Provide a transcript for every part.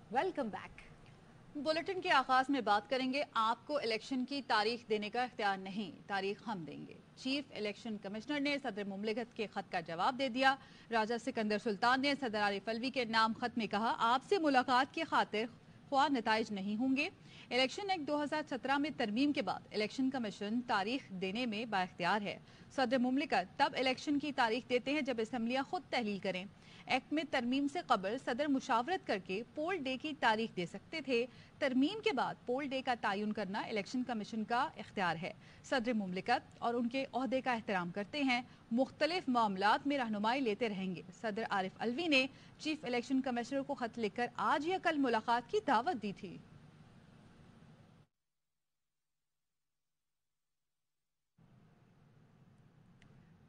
Welcome back. Bulletin के आगाज में बात करेंगे, आपको इलेक्शन की तारीख देने का इख्तियार नहीं, तारीख हम देंगे। चीफ इलेक्शन कमिश्नर ने सदर मुमलिकत के खत का जवाब दे दिया। राजा सिकंदर सुल्तान ने सदर आरिफ अलवी के नाम खत में कहा, आपसे मुलाकात की खातिर ख्वाह नताइज नहीं होंगे। इलेक्शन एक्ट 2017 में तरमीम के बाद इलेक्शन कमीशन तारीख देने में बाइख्तियार है। सदर मुमलिकत तब इलेक्शन की तारीख देते हैं जब असम्बलियां खुद तहलील करें। एक्ट में तरमीम से कबल सदर मुशावरत करके पोल डे की तारीख दे सकते थे। तरमीम के बाद पोल डे का तयन करना इलेक्शन कमीशन का इख्तियार है। सदर मुमलिकत और उनके ओहदे का एहतराम करते हैं, मुख्तलिफ मामलात में रहनुमाई लेते रहेंगे। सदर आरिफ अलवी ने चीफ इलेक्शन कमिश्नर को खत लिखकर आज या कल मुलाकात की दावत दी थी।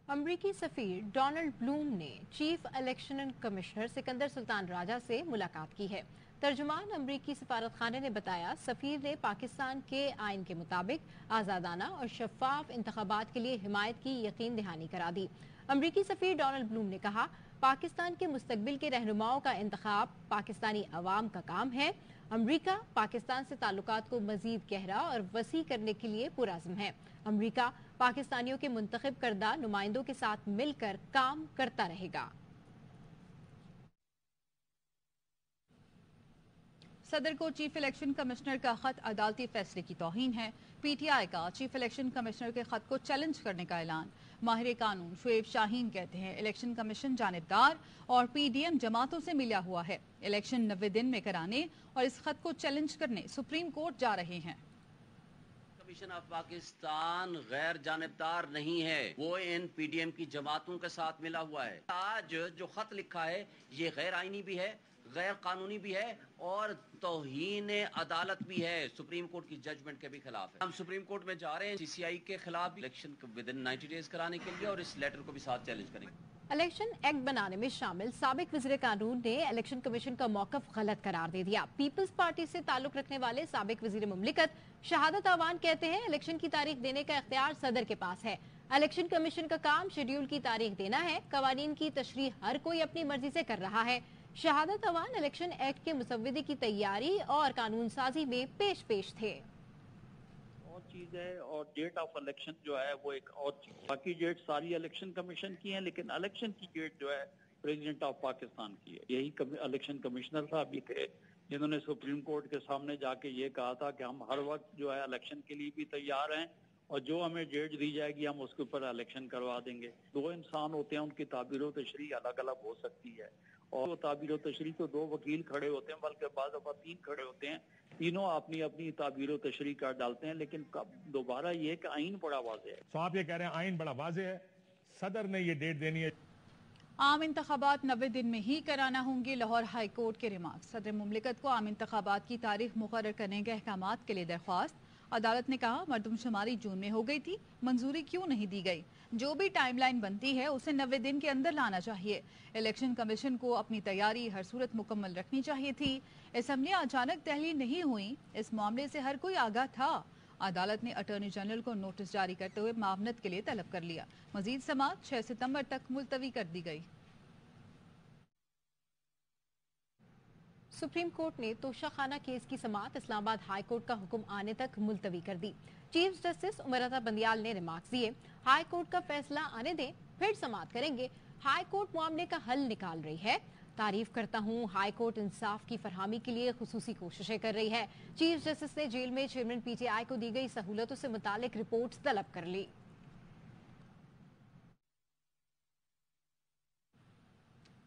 अमरीकी सफीर डोनाल्ड ब्लूम ने chief election commissioner Sikandar Sultan Raja से मुलाकात की है। तर्जुमान अमरीकी सफारत खाने ने बताया, सफीर ने पाकिस्तान के आइन के मुताबिक आज़ादाना और शफाफ इंतखाबात के लिए हिमायत की यकीन दहानी करा दी। अमरीकी सफीर डोनाल्ड ब्लूम ने कहा, पाकिस्तान के मुस्तकबिल के रहनुमाओं का इंतखाब पाकिस्तानी अवाम का काम है। अमरीका पाकिस्तान से ताल्लुकात को मजीद गहरा और वसी करने के लिए पुरअज़्म है। अमरीका पाकिस्तानियों के मुंतखब करदा नुमाइंदों के साथ मिलकर काम करता रहेगा। सदर को चीफ इलेक्शन कमिश्नर का खत अदालती फैसले की तौहीन है। पीटीआई का चीफ इलेक्शन कमिश्नर के खत को चैलेंज करने का ऐलान। माहिर कानून शुएब शाहीन कहते हैं, इलेक्शन कमीशन जानिबदार और पीडीएम जमातों से मिला हुआ है। इलेक्शन 90 दिन में कराने और इस खत को चैलेंज करने सुप्रीम कोर्ट जा रहे हैं। कमीशन ऑफ पाकिस्तान गैर जानिबदार नहीं है, वो इन पीडीएम की जमातों के साथ मिला हुआ है। आज जो खत लिखा है ये गैर आईनी भी है, गैर कानूनी भी है और तौहीन अदालत भी है। सुप्रीम कोर्ट की जजमेंट के भी खिलाफ है। हम सुप्रीम कोर्ट में जा रहे हैं सीसीआई के खिलाफ इलेक्शन विद इन 90 डेज कराने के लिए और इस लेटर को भी साथ चैलेंज करेंगे। इलेक्शन एक्ट बनाने में शामिल साबिक वज़ीर कानून ने इलेक्शन कमीशन का मौकफ गलत करार दे दिया। पीपल्स पार्टी से ताल्लुक रखने वाले साबिक वज़ीर मुमलिकत शहादत अवान कहते हैं, इलेक्शन की तारीख देने का इख्तियार सदर के पास है। इलेक्शन कमीशन का काम शेड्यूल की तारीख देना है। कवानीन की तशरीह हर कोई अपनी मर्जी से कर रहा है। शहादत अवान इलेक्शन एक्ट के मुसव्विदे की तैयारी और कानून साजी में पेश थे। और चीज है, और डेट ऑफ इलेक्शन जो है वो एक और चीज। बाकी डेट सारी इलेक्शन कमीशन की है, लेकिन इलेक्शन की डेट जो है प्रेसिडेंट ऑफ पाकिस्तान की है। यही इलेक्शन कमिश्नर साहब भी थे जिन्होंने सुप्रीम कोर्ट के सामने जाके ये कहा था कि हम हर वक्त जो है इलेक्शन के लिए भी तैयार हैं और जो हमें डेट दी जाएगी हम उसके ऊपर इलेक्शन करवा देंगे। दो इंसान होते हैं, उनकी ताबीर व तशरीह अलग अलग हो सकती है और ताबीर व तशरीह तो दो वकील खड़े होते हैं, बल्कि बाद दफा 3 खड़े होते हैं। तीनों अपनी अपनी ताबीर व तशरीह कर डालते हैं, लेकिन दोबारा ये कि आइन बड़ा वाज़ेह है। तो आप ये कह रहे हैं आइन बड़ा वाज़ेह है, सदर ने ये डेट देनी है। आम इंतखाबात 90 दिन में ही कराना होंगे, लाहौर हाई कोर्ट के रिमार्क। सदर मुमलिकत को आम इंतखाबात की तारीख मुकर्रर करने के अहकामात के लिए दरख्वास्त। अदालत ने कहा, मरदमशुमारी जून में हो गई थी, मंजूरी क्यों नहीं दी गई? जो भी टाइमलाइन बनती है उसे 90 दिन के अंदर लाना चाहिए। इलेक्शन कमीशन को अपनी तैयारी हर सूरत मुकम्मल रखनी चाहिए थी। असम्बलियां अचानक तहलील नहीं हुई, इस मामले से हर कोई आगाह था। अदालत ने अटॉर्नी जनरल को नोटिस जारी करते हुए मामनत के लिए तलब कर लिया। मजीद समाअत 6 सितंबर तक मुलतवी कर दी गई। सुप्रीम कोर्ट ने तोशाखाना केस की समाअत इस्लामाबाद हाई कोर्ट का हुक्म आने तक मुलतवी कर दी। चीफ जस्टिस उमर अता बंदियाल ने रिमार्क्स दिए, हाई कोर्ट का फैसला आने दें, फिर समाअत करेंगे। हाई कोर्ट मामले का हल निकाल रही है। तारीफ करता हूं, हाई कोर्ट इंसाफ की फरहमी के लिए खुसूसी कोशिशें कर रही है। चीफ जस्टिस ने जेल में चेयरमैन पीटीआई को दी गई सहूलतों से मुतालिक रिपोर्ट तलब कर ली।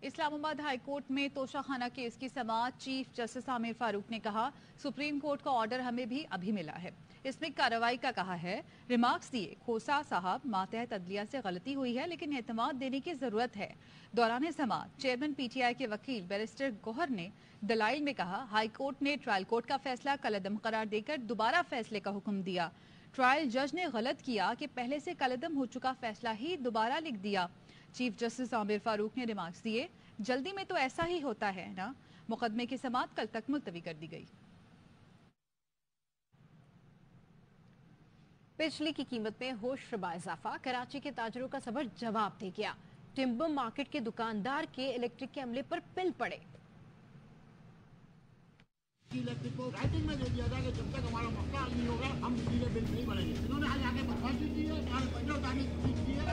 इस्लामाबाद हाई कोर्ट में तोशाखाना केस की समाअत चीफ जस्टिस आमिर फारूक ने कहा, सुप्रीम कोर्ट का ऑर्डर हमें भी अभी मिला है, इसमें कार्रवाई का कहा है। रिमार्क्स दिए, खोसा साहब, मातहत अदलिया से गलती हुई है लेकिन एतमाद देने की जरूरत है। दौरान समाअत चेयरमैन पीटीआई के वकील बैरिस्टर गौहर ने दलाइल में कहा, हाई कोर्ट ने ट्रायल कोर्ट का फैसला कलअदम करार देकर दोबारा फैसले का हुक्म दिया। ट्रायल जज ने गलत किया कि पहले से कलअदम हो चुका फैसला ही दोबारा लिख दिया। चीफ जस्टिस आमिर फारूक ने रिमार्क्स दिए, जल्दी में तो ऐसा ही होता है ना। मुकदमे की समाअत कल तक मुलतवी कर दी गई। बिजली की कीमत में होशरुबा इजाफा, कराची के ताजरों का सबर जवाब दे गया। टिम्बर मार्केट के दुकानदार के इलेक्ट्रिक के अमले पर पिल पड़े। इलेक्ट्रिक को राइटिंग में दे दिया था कि जब तक हमारा मसला हल नहीं होगा हम बिजली के बिल नहीं बढ़ेंगे। इन्होंने आज आगे बदमाशी की है, हमारे पंद्रह तारीख की है।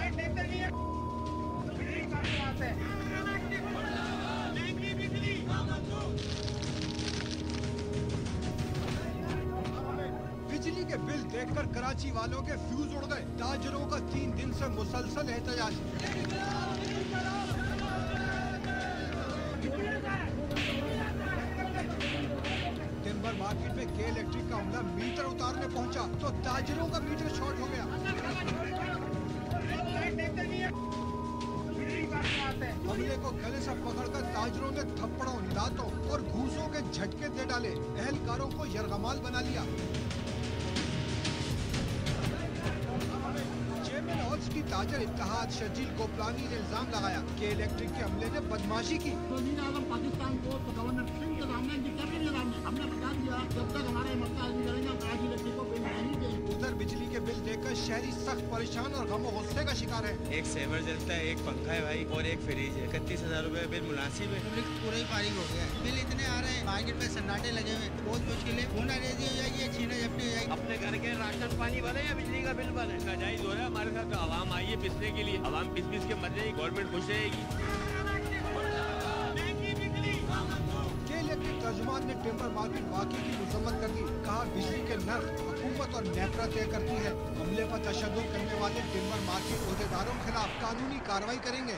बिजली के बिल देखकर कराची वालों के फ्यूज उड़ गए। ताजरों का 3 दिन से मुसलसल एहतजाज। टिम्बर मार्केट में के इलेक्ट्रिक का अमला मीटर उतारने पहुंचा तो ताजरों का मीटर शॉर्ट हो गया। अमले को गले से पकड़कर ताजरों ने थप्पड़ों, लातों और घूसों के झटके दे डाले। एहलकारों को यरगमाल बना लिया। चेयरमैन ऑल्स की ताजर इत्तेहाद शजील कोपलानी ने इल्जाम लगाया कि इलेक्ट्रिक के अमले ने बदमाशी की। वज़ीर आज़म पाकिस्तान को गवर्नर सिंह के सामने हमने बता दिया जब तक हमारे मसला हल नहीं करेंगे कराची इलेक्ट्रिक को बिल नहीं देंगे। उधर बिजली के बिल देखकर शहरी सख्त परेशान और गम और गुस्से का शिकार है। एक सेवर जलता है, एक पंखा है भाई और एक फ्रिज है। 31,000 रुपए बिल मुनासिब है। पब्लिक पूरा ही फारिग हो गया है। बिल इतने आ रहे हैं, मार्केट में सन्नाटे लगे हुए हैं। बहुत मुश्किल है, होना रेजी हो जाएगी, छीना झपटी हो जाएगी। अपने घर के राशन पानी भरे या बिजली का बिल भरे, जायज हो रहा है। हमारे साथ आवाम आई है पिसने के लिए, आवाम पिस के मर जाएगी, गवर्नमेंट खुश रहेगी। इलेक्ट्रिक तर्जुमान ने टिम्बर मार्केट वाकई की मजम्मत कर दी। कहा बिजली के नर्ख हुकूमत और नेपरा तय करती है। हमले पर तशद्दुद करने वाले टिम्बर मार्केट ओहदेदारों के खिलाफ कानूनी कार्रवाई करेंगे।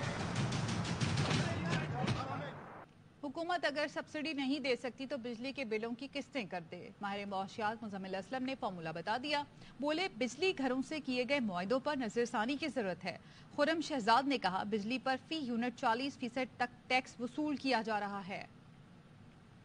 हुकूमत अगर सब्सिडी नहीं दे सकती तो बिजली के बिलों की किस्तें कर दे। माहिर मौशियात मुज़म्मिल असलम ने फॉर्मूला बता दिया। बोले बिजली घरों से किए गए मुआहदों पर नजरसानी की जरूरत है। खुर्रम शहजाद ने कहा बिजली पर फी यूनिट 40% तक टैक्स वसूल किया जा रहा है।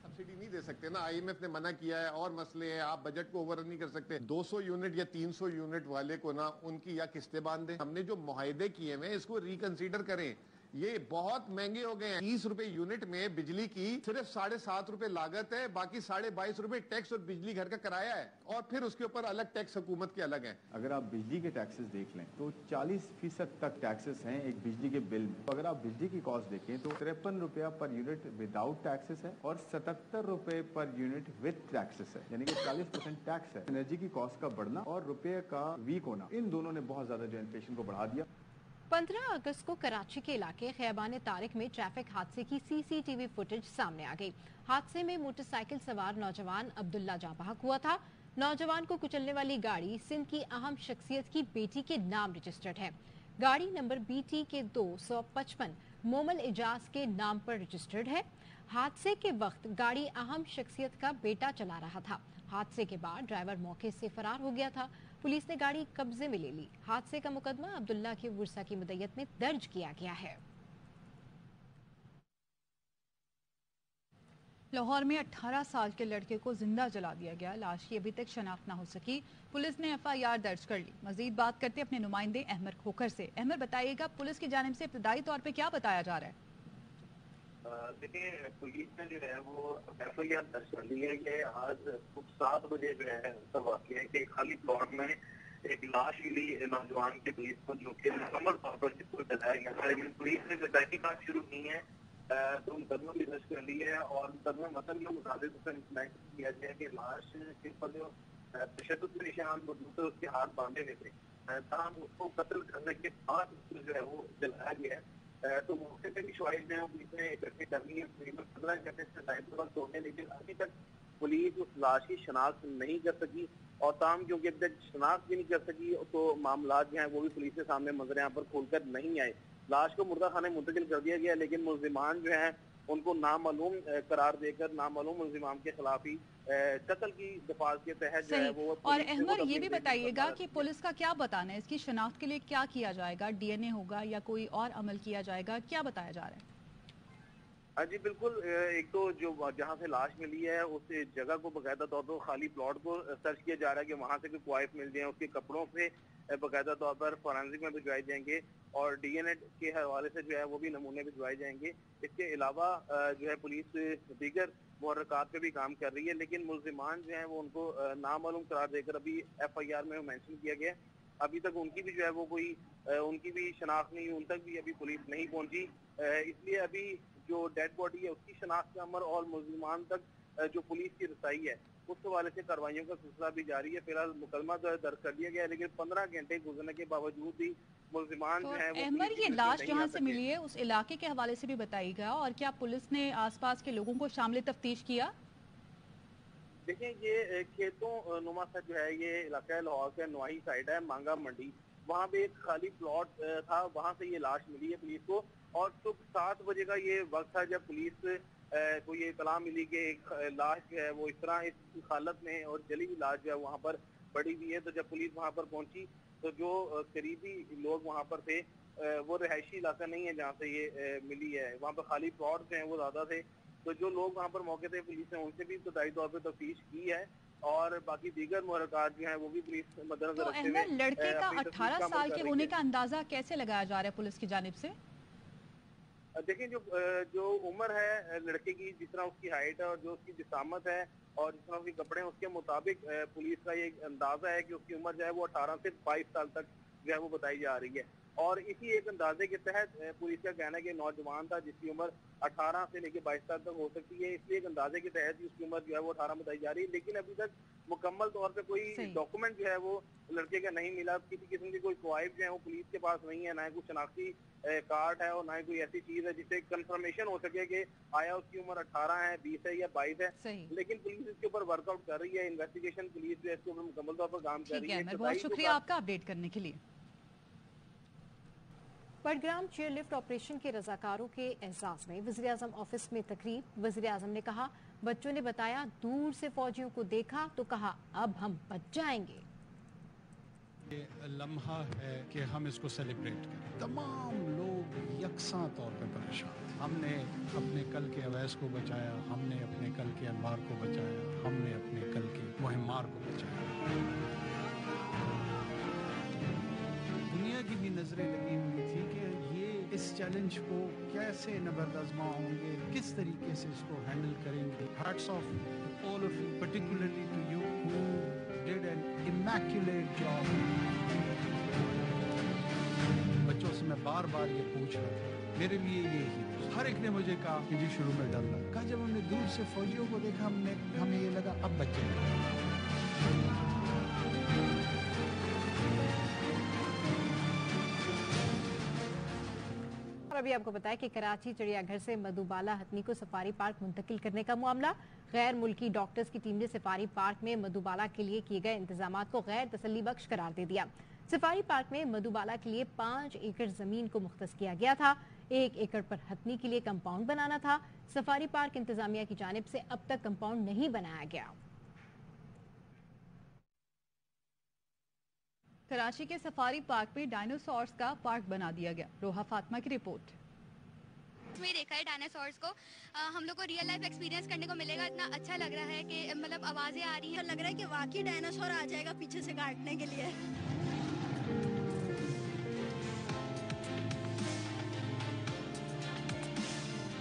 सब्सिडी नहीं दे सकते ना, IMF ने मना किया है और मसले हैं, आप बजट को ओवर नहीं कर सकते। 200 यूनिट या 300 यूनिट वाले को ना उनकी या किस्तें बांध दें। हमने जो मुआहदे किए हैं इसको रिकंसीडर करें। ये बहुत महंगे हो गए हैं। 30 रुपए यूनिट में बिजली की सिर्फ 7.5 रुपए लागत है, बाकी 22.5 रुपए टैक्स और बिजली घर का किराया है और फिर उसके ऊपर अलग टैक्स हुकूमत के अलग हैं। अगर आप बिजली के टैक्सेस देख लें तो 40% तक टैक्सेस हैं एक बिजली के बिल में। अगर आप बिजली की कॉस्ट देखें तो 53 रुपया पर यूनिट विदाउट टैक्सेस है और 77 रुपए पर यूनिट विद टैक्सेस है, यानी कि 40% टैक्स है। एनर्जी की कॉस्ट का बढ़ना और रुपये का वीक होना, इन दोनों ने बहुत ज्यादा जो इन्फ्लेशन को बढ़ा दिया। 15 अगस्त को कराची के इलाके खैबान तारिक में ट्रैफिक हादसे की CCTV फुटेज सामने आ गई। हादसे में मोटरसाइकिल सवार नौजवान अब्दुल्ला जाँ बहक हुआ था। नौजवान को कुचलने वाली गाड़ी सिंध की अहम शख्सियत की बेटी के नाम रजिस्टर्ड है। गाड़ी नंबर BT के 255 मोमल एजाज के नाम पर रजिस्टर्ड है। हादसे के वक्त गाड़ी अहम शख्सियत का बेटा चला रहा था। हादसे के बाद ड्राइवर मौके से फरार हो गया था। पुलिस ने गाड़ी कब्जे में ले ली। हादसे का मुकदमा अब्दुल्ला की वर्सा की मुद्दत में दर्ज किया गया है। लाहौर में 18 साल के लड़के को जिंदा जला दिया गया। लाश की अभी तक शनाख्त न हो सकी। पुलिस ने FIR दर्ज कर ली। मजीद बात करते अपने नुमाइंदे अहमद खोखर से। अहमद बताइएगा पुलिस की जानिब से इब्तदाई तौर पे क्या बताया जा रहा है? देखिए पुलिस ने जो है वो FIR दर्ज कर ली है कि आज 7 बजे जो है ऐसा वाक़या है कि खाली प्लॉट में एक लाश मिली नौजवान के पुलिस को, जो कि मुकम्मल तौर पर जिसको जलाया गया था। लेकिन पुलिस ने तहकीकात शुरू की है तो मुकदमा भी दर्ज कर ली है और मुकदमा मतलब के मुताबिक उसका किया गया कि लाश के ऊपर जो तशद्दुद के निशान मौजूद थे, उसके हाथ बांधे हुए थे। ताहम उसको कत्ल करने के बाद जो है वो जलाया गया है। तो मौके पे भी शवाहिद हैं, पुलिस ने इकट्ठे कर ली है। तकरीबन 15 घंटे से टाइम वक्त हो गए, लेकिन अभी तक पुलिस उस लाश की शनाख्त नहीं कर सकी और ताम क्योंकि अभी तक शनाख्त भी नहीं कर सकी तो मामला जो है वो भी पुलिस के सामने मंजर यहाँ पर खोलकर नहीं आए। लाश को मुर्दा खाने मुंतकिल कर दिया गया, लेकिन मुल्जिमान जो है उनको नामालूम करार देकर नामालूम मुल्जिमान के खिलाफ ही कत्ल की दफात के तहत जो है वो। और अहमद ये भी बताइएगा कि पुलिस का क्या बताना है, इसकी शनाख्त के लिए क्या किया जाएगा? DNA होगा या कोई और अमल किया जाएगा, क्या बताया जा रहा है? हाँ जी बिल्कुल। एक तो जो जहाँ से लाश मिली है उस जगह को बाकायदा तौर पर खाली प्लॉट को सर्च किया जा रहा है कि वहाँ से कोई क्वाइफ मिल जाए। उसके कपड़ों से बाकायदा तौर पर फॉरेंसिक में भिजवाए जाएंगे और DNA के हवाले से जो है वो भी नमूने भिजवाए जाएंगे। इसके अलावा जो है पुलिस दीगर मुहर्रकात पे भी काम कर रही है, लेकिन मुल्जिमान जो है वो उनको नामालूम करार देकर अभी FIR में मेंशन किया गया। अभी तक उनकी भी जो है वो कोई उनकी भी शनाख्त नहीं, उन तक भी अभी पुलिस नहीं पहुंची। इसलिए अभी जो डेड बॉडी है उसकी शनाख्त का अमल और मुल्जिमान तक जो पुलिस की रसाई है उस हवाले से कार्रवाइयों का सिलसिला भी जारी है। फिलहाल मुकदमा जो है दर्ज कर लिया गया है, लेकिन 15 घंटे गुजरने के बावजूद भी मुलजिमान जो है अहमद, ये लाश जहाँ से मिली है उस इलाके के हवाले से भी बताइएगा, और क्या पुलिस ने आसपास के लोगों को शामिल तफ्तीश किया? देखिए, ये खेतों नुमा सा जो है ये इलाका लाहौर के नवाही साइड है, मांगा मंडी, वहाँ पे एक खाली प्लॉट था, वहाँ से ये लाश मिली है पुलिस को। और सुबह 7 बजे का ये वक्त था जब पुलिस को ये इतला मिली कि एक लाश जो है वो इस तरह इस हालत में और जली हुई लाश जो है वहाँ पर पड़ी हुई है। तो जब पुलिस वहाँ पर पहुंची तो जो करीबी लोग वहाँ पर थे, वो रिहायशी इलाका नहीं है जहाँ से ये मिली है, वहाँ पर खाली प्लॉट जो है वो ज्यादा थे। तो जो लोग वहाँ पर मौके थे पुलिस ने उनसे भी इब्तदाई तौर पर तफ्तीश की है, और बाकी दीगर मुहरकात जो है वो भी पुलिस मद्देनजर रखते हुए। लड़के का 18 साल के होने का अंदाजा कैसे लगाया जा रहा है पुलिस की जानिब से? देखिए, जो उम्र है लड़के की, जिस तरह उसकी हाइट है और जो उसकी जिसामत है और जिस तरह उसके कपड़े हैं, उसके मुताबिक पुलिस का ये अंदाजा है कि उसकी उम्र जो है वो 18 से 22 साल तक जो है वो बताई जा रही है। और इसी एक अंदाजे के तहत पुलिस का कहना है कि नौजवान था जिसकी उम्र 18 से लेकर 22 साल तक हो सकती है, इसलिए एक अंदाजे के तहत ही उसकी उम्र जो है वो 18 बताई जा रही है। लेकिन अभी तक मुकम्मल तौर पे कोई डॉक्यूमेंट जो है वो लड़के का नहीं मिला, किसी किस्म की कोई क्वाइब जो है वो पुलिस के पास नहीं है, ना ही कोई शनाख्ती कार्ड है और ना ही कोई ऐसी चीज है जिससे कंफर्मेशन हो सके कि आया उसकी उम्र 18 है, 20 है या 22 है। लेकिन पुलिस इसके ऊपर वर्कआउट कर रही है, इन्वेस्टिगेशन पुलिस जो है इसके ऊपर मुकम्मल तौर पर काम कर रही है। बहुत शुक्रिया आपका अपडेट करने के लिए। बडग्राम चेयरलिफ्ट ऑपरेशन के रजाकारों के एहसास में वज़ीर-ए-आज़म ऑफिस में तकरीब। वज़ीर-ए-आज़म ने कहा, बच्चों ने बताया दूर से फौजियों को देखा तो कहा अब हम बच जाएंगे। ये लम्हा है कि हम इसको सेलिब्रेट करें। तमाम लोग यकसां तौर पर परेशान। हमने अपने कल के अवैस को बचाया, हमने अपने कल के अनवार को बचाया, हमने अपने कल के मुहिमार को बचाया। दुनिया की भी नजरें लगी हुई थी कि ये इस चैलेंज को कैसे नबर्दाज़मा होंगे, किस तरीके से इसको हैंडल करेंगे। Hats off all of you, particularly to you who did an immaculate job. बच्चों से मैं बार बार ये पूछ रहा था, मेरे लिए ये ही हर एक ने मुझे कहा कि जी शुरू में डर लगा, जब हमने दूर से फौजियों को देखा हमें ये लगा अब बच्चे। और अभी आपको बताया कि कराची चिड़ियाघर से मधुबाला हथनी को सफारी पार्क मुंतकिल करने का मामला। गैर मुल्की डॉक्टर्स की टीम ने सफारी पार्क में मधुबाला के लिए किए गए इंतजामात को गैर तसल्ली बख्श करार दे दिया। सफारी पार्क में मधुबाला के लिए 5 एकड़ जमीन को मुख्तस किया गया था। 1 एकड़ पर हथनी के लिए कंपाउंड बनाना था। सफारी पार्क इंतजामिया की जानिब से अब तक कंपाउंड नहीं बनाया गया। कराची के सफारी पार्क में डायनासोर्स का पार्क बना दिया गया। रोहा फातिमा की रिपोर्ट। में देखा है डायनासोर्स को, हम लोग को रियल लाइफ एक्सपीरियंस करने को मिलेगा। इतना अच्छा लग रहा है कि मतलब आवाजें आ रही हैं, लग रहा है कि वाकई डायनासोर आ जाएगा पीछे से काटने के लिए।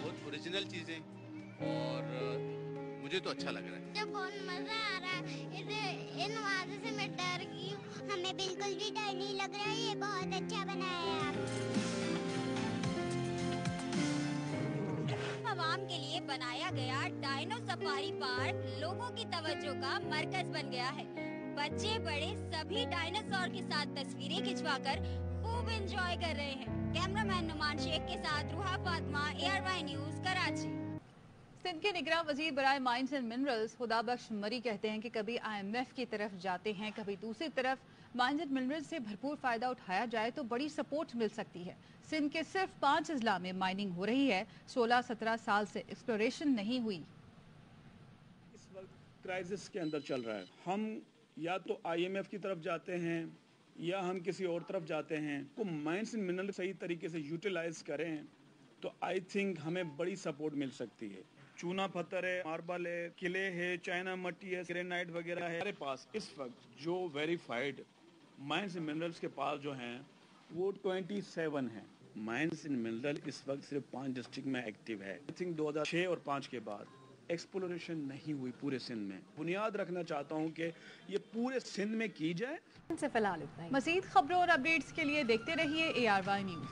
बहुत ओरिजिनल चीजें और मुझे तो अच्छा लग रहा है। जब बहुत मजा आ रहा है, इन आवाज़ों से मैं डर गई हूँ। हमें बिल्कुल भी डर नहीं लग रहा है, ये बहुत अच्छा बनाया है आप। आवाम के लिए बनाया गया डायनो सफारी पार्क लोगों की तवज्जो का मरकज बन गया है। बच्चे बड़े सभी डायनासोर के साथ तस्वीरें खिंचवाकर खूब एंजॉय कर रहे हैं। कैमरामैन नुमान शेख के साथ रूहा फातिमा, ARY न्यूज़, कराची। सिंध के निगरां वजीर बराए माइंस एंड मिनरल्स खुदाबख्श मरी कहते हैं कि कभी IMF की तरफ जाते हैं, कभी दूसरी तरफ माइंस एंड मिनरल्स से भरपूर फायदा उठाया जाए तो बड़ी सपोर्ट मिल सकती है। सिंध के सिर्फ 5 अजला में माइनिंग हो रही है। 16-17 साल से एक्सप्लोरेशन नहीं हुई। इस वक्त क्राइसिस के अंदर चल रहा है। हम या तो IMF की तरफ जाते हैं या हम किसी और तरफ जाते हैं। को माइंस एंड मिनरल सही तरीके से यूटिलाइज करें तो आई थिंक हमें बड़ी सपोर्ट मिल सकती है। चूना पत्थर है, मार्बल है, किले है, चाइना मट्टी है, ग्रेनाइट वगैरह है। हमारे पास इस वक्त जो वेरीफाइड माइंस एंड मिनरल्स के पास जो हैं वो 27 हैं। माइंस एंड मिनरल इस वक्त सिर्फ 5 डिस्ट्रिक्ट में एक्टिव है। आई थिंक 2006 और 5 के बाद एक्सप्लोरेशन नहीं हुई पूरे सिंध में। बुनियाद रखना चाहता हूँ कि ये पूरे सिंध में की जाए। फिलहाल इतना ही। मज़ीद खबरों और अपडेट्स के लिए देखते रहिए ARY न्यूज़।